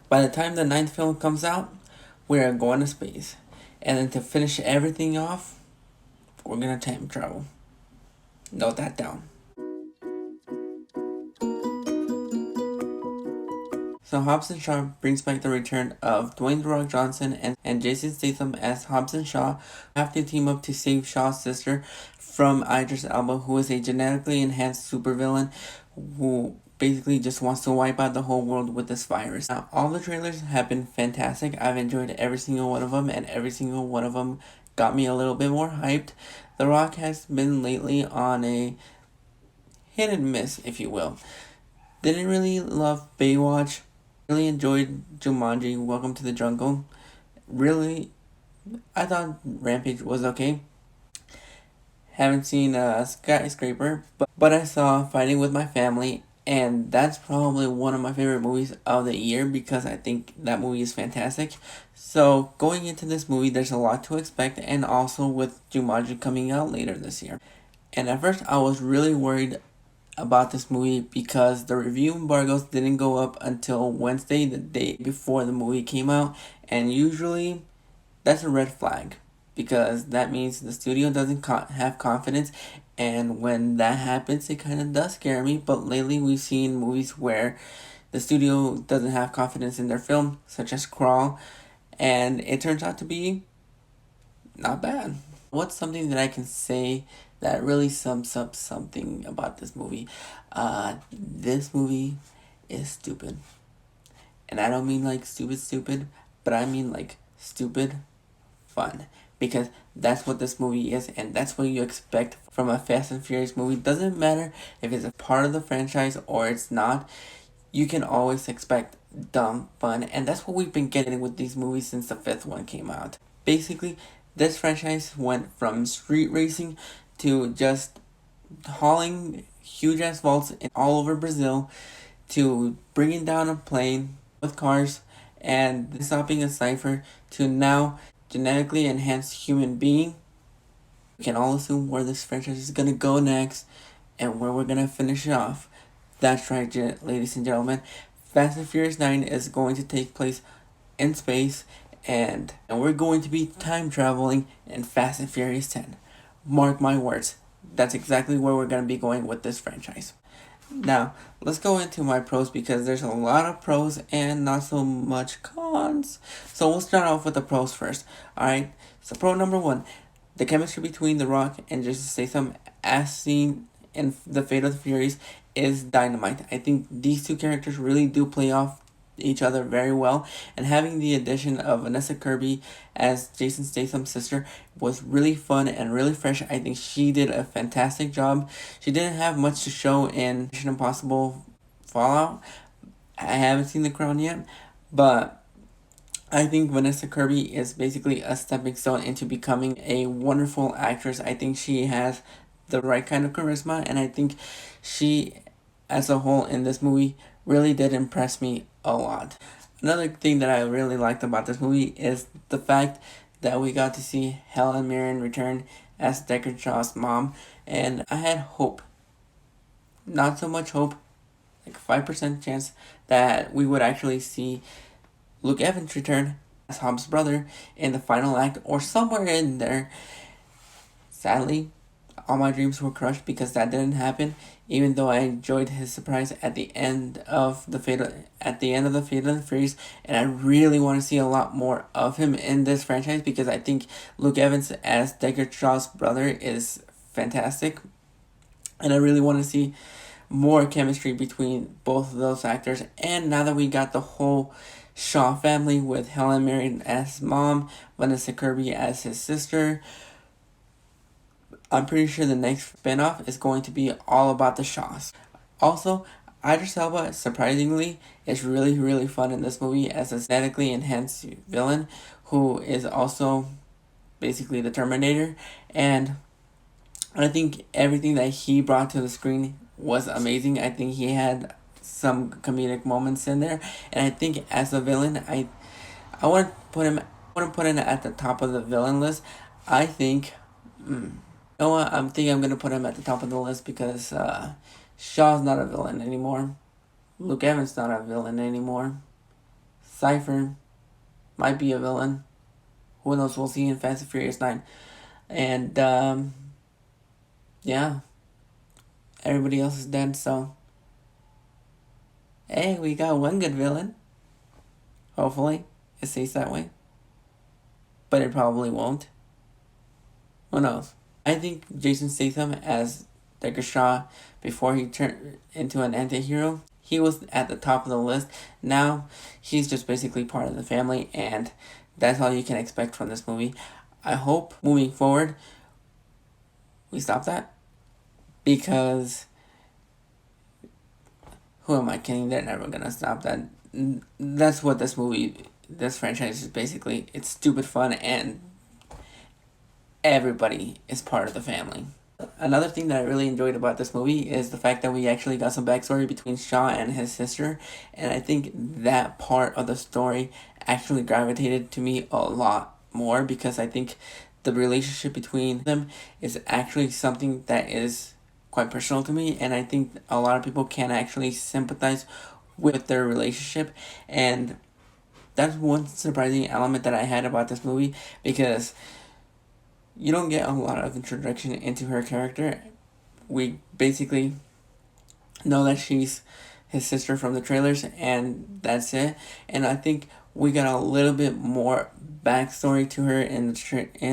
By the time the ninth film comes out, we are going to space. And then to finish everything off, we're gonna time travel. Note that down. So Hobbs and Shaw brings back the return of Dwayne "The Rock" Johnson and Jason Statham as Hobbs and Shaw, who have to team up to save Shaw's sister from Idris Elba, who is a genetically enhanced supervillain who basically just wants to wipe out the whole world with this virus. Now, all the trailers have been fantastic. I've enjoyed every single one of them, and every single one of them got me a little bit more hyped. The Rock has been lately on a hit and miss, if you will. Didn't really love Baywatch. Really enjoyed Jumanji, Welcome to the Jungle. Really, I thought Rampage was okay. Haven't seen Skyscraper, but I saw Fighting with My Family, and that's probably one of my favorite movies of the year because I think that movie is fantastic. So, going into this movie, there's a lot to expect, and also with Jumanji coming out later this year. And at first, I was really worried about this movie because the review embargoes didn't go up until Wednesday, the day before the movie came out, and usually that's a red flag because that means the studio doesn't have confidence, and when that happens, it kind of does scare me. But lately, we've seen movies where the studio doesn't have confidence in their film, such as Crawl, and it turns out to be not bad. What's something that I can say that really sums up something about this movie? This movie is stupid. And I don't mean like stupid, stupid, but I mean like stupid fun. Because that's what this movie is, and that's what you expect from a Fast and Furious movie. Doesn't matter if it's a part of the franchise or it's not, you can always expect dumb fun, and that's what we've been getting with these movies since the fifth one came out. Basically, this franchise went from street racing to just hauling huge ass vaults all over Brazil to bringing down a plane with cars and stopping a cipher to now genetically enhanced human being. We can all assume where this franchise is gonna go next and where we're gonna finish it off. That's right, ladies and gentlemen. Fast and Furious 9 is going to take place in space, and we're going to be time traveling in Fast and Furious 10. Mark my words. That's exactly where we're going to be going with this franchise. Now, let's go into my pros because there's a lot of pros and not so much cons. So we'll start off with the pros first. Alright, so pro number one, the chemistry between The Rock and Jason Statham as seen in The Fate of the Furious is dynamite. I think these two characters really do play off each other very well, and having the addition of Vanessa Kirby as Jason Statham's sister was really fun and really fresh. I think she did a fantastic job. She didn't have much to show in Mission Impossible Fallout. I haven't seen The Crown yet, but I think Vanessa Kirby is basically a stepping stone into becoming a wonderful actress. I think she has the right kind of charisma, and I think she, as a whole, in this movie really did impress me a lot. Another thing that I really liked about this movie is the fact that we got to see Helen Mirren return as Deckard Shaw's mom, and I had hope, not so much hope, like 5% chance that we would actually see Luke Evans return as Hobbs' brother in the final act or somewhere in there. Sadly, all my dreams were crushed because that didn't happen. Even though I enjoyed his surprise at the end of the Fate of the Furious, and I really want to see a lot more of him in this franchise because I think Luke Evans as Deckard Shaw's brother is fantastic, and I really want to see more chemistry between both of those actors. And now that we got the whole Shaw family with Helen Mirren as mom, Vanessa Kirby as his sister, I'm pretty sure the next spinoff is going to be all about the Shaws. Also, Idris Elba, surprisingly, is really, really fun in this movie as a genetically enhanced villain who is also basically the Terminator. And I think everything that he brought to the screen was amazing. I think he had some comedic moments in there. And I think as a villain, I want to put him at the top of the villain list. I think you know what? I'm thinking I'm gonna put him at the top of the list because Shaw's not a villain anymore. Luke Evans not a villain anymore. Cypher might be a villain. Who knows? We'll see in Fast and Furious 9. And, yeah. Everybody else is dead, so... Hey, we got one good villain. Hopefully. It stays that way. But it probably won't. Who knows? I think Jason Statham as Deckard Shaw, before he turned into an anti-hero, he was at the top of the list. Now, he's just basically part of the family, and that's all you can expect from this movie. I hope, moving forward, we stop that. Because, who am I kidding? They're never gonna stop that. That's what this franchise is basically. It's stupid fun, and everybody is part of the family. Another thing that I really enjoyed about this movie is the fact that we actually got some backstory between Shaw and his sister, and I think that part of the story actually gravitated to me a lot more, because I think the relationship between them is actually something that is quite personal to me, and I think a lot of people can actually sympathize with their relationship, and that's one surprising element that I had about this movie, because you don't get a lot of introduction into her character. We basically know that she's his sister from the trailers, and that's it. And I think we got a little bit more backstory to her in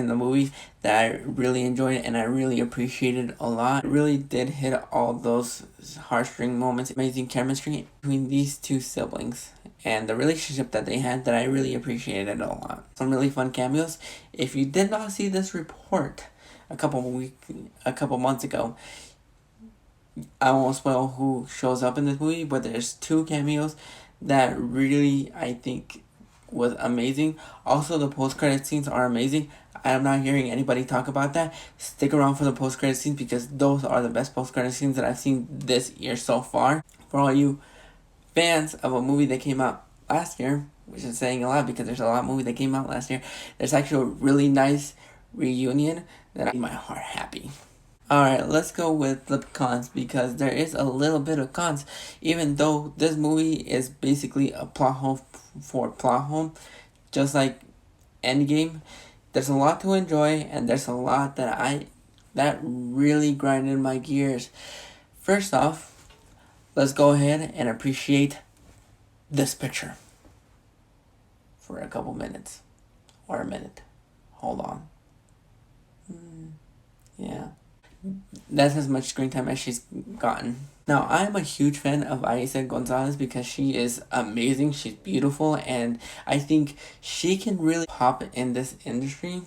the movie that I really enjoyed and I really appreciated a lot. It really did hit all those heartstring moments. Amazing chemistry between these two siblings and the relationship that they had that I really appreciated a lot. Some really fun cameos. If you did not see this report a couple months ago, I won't spoil who shows up in this movie, but there's 2 cameos that really, I think, was amazing. Also, the post-credit scenes are amazing. I'm not hearing anybody talk about that. Stick around for the post-credit scenes, because those are the best post-credit scenes that I've seen this year so far. For all you fans of a movie that came out last year, which is saying a lot because there's a lot of movie that came out last year, there's actually a really nice reunion that made my heart happy. Alright, let's go with the cons, because there is a little bit of cons. Even though this movie is basically a plot hole for plot hole, just like Endgame, there's a lot to enjoy, and there's a lot that really grinded my gears. First off, let's go ahead and appreciate this picture for a couple minutes, or a minute. Hold on. Yeah. That's as much screen time as she's gotten. Now, I'm a huge fan of Aisa Gonzalez because she is amazing, she's beautiful, and I think she can really pop in this industry.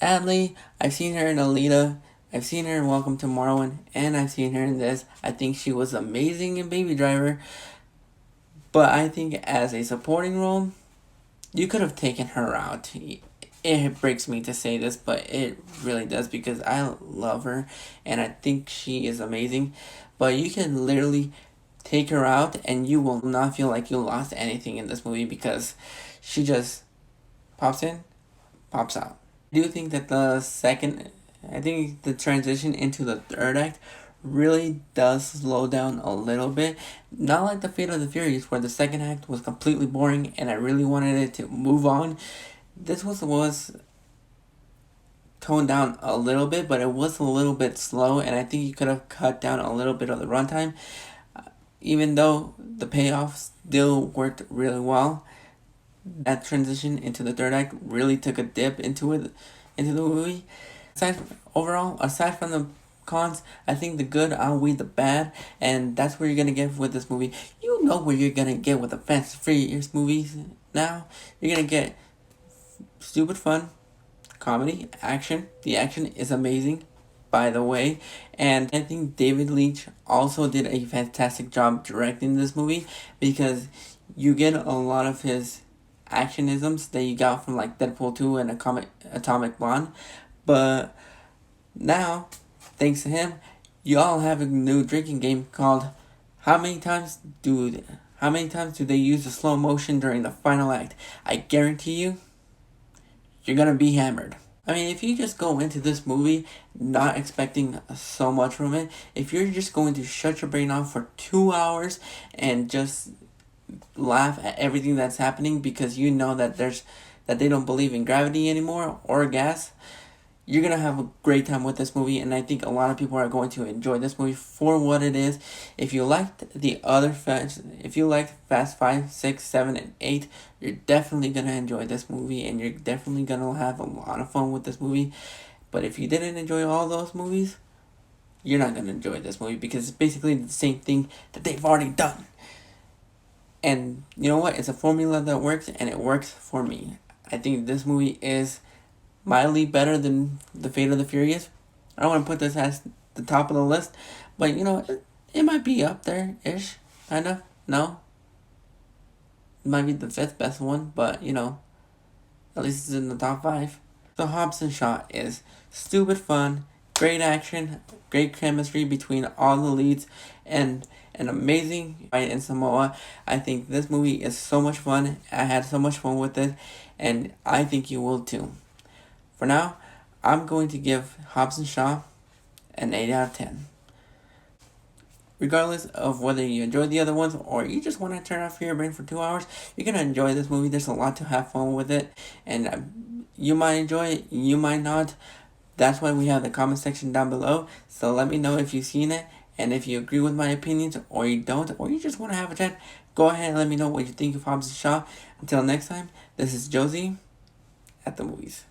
Adley, I've seen her in Alita, I've seen her in Welcome to Marwen, and I've seen her in this. I think she was amazing in Baby Driver, but I think as a supporting role, you could have taken her out. It breaks me to say this, but it really does, because I love her and I think she is amazing. But you can literally take her out and you will not feel like you lost anything in this movie, because she just pops in, pops out. I do think that I think the transition into the third act really does slow down a little bit. Not like the Fate of the Furious, where the second act was completely boring and I really wanted it to move on. This was toned down a little bit, but it was a little bit slow, and I think you could have cut down a little bit of the runtime. Even though the payoff still worked really well, that transition into the third act really took a dip into the movie. Aside from the cons, I think the good outweigh the bad, and that's what you're gonna get with this movie. You know what you're gonna get with the Fast and Furious movies now. You're gonna get stupid fun, comedy, action. The action is amazing, by the way. And I think David Leitch also did a fantastic job directing this movie, because you get a lot of his actionisms that you got from like Deadpool 2 and Atomic Blonde. But now, thanks to him, y'all have a new drinking game called How many times do they use the slow motion during the final act? I guarantee you, you're gonna be hammered. I mean, if you just go into this movie not expecting so much from it, if you're just going to shut your brain off for 2 hours and just laugh at everything that's happening because you know that they don't believe in gravity anymore or gas, you're gonna have a great time with this movie, and I think a lot of people are going to enjoy this movie for what it is. If you liked if you liked Fast 5, 6, 7, and 8, you're definitely gonna enjoy this movie, and you're definitely gonna have a lot of fun with this movie. But if you didn't enjoy all those movies, you're not gonna enjoy this movie because it's basically the same thing that they've already done. And you know what? It's a formula that works, and it works for me. I think this movie is mildly better than The Fate of the Furious. I don't want to put this as the top of the list, but it might be up there ish, kind of. No, it might be the fifth best one, but at least it's in the top five. So Hobbs and Shaw is stupid fun, great action, great chemistry between all the leads, and an amazing fight in Samoa. I think this movie is so much fun. I had so much fun with it, and I think you will too. For now, I'm going to give Hobbs and Shaw an 8 out of 10. Regardless of whether you enjoy the other ones or you just want to turn off your brain for 2 hours, you're going to enjoy this movie. There's a lot to have fun with it, and you might enjoy it, you might not. That's why we have the comment section down below. So let me know if you've seen it, and if you agree with my opinions or you don't, or you just want to have a chat, go ahead and let me know what you think of Hobbs and Shaw. Until next time, this is Josie at the movies.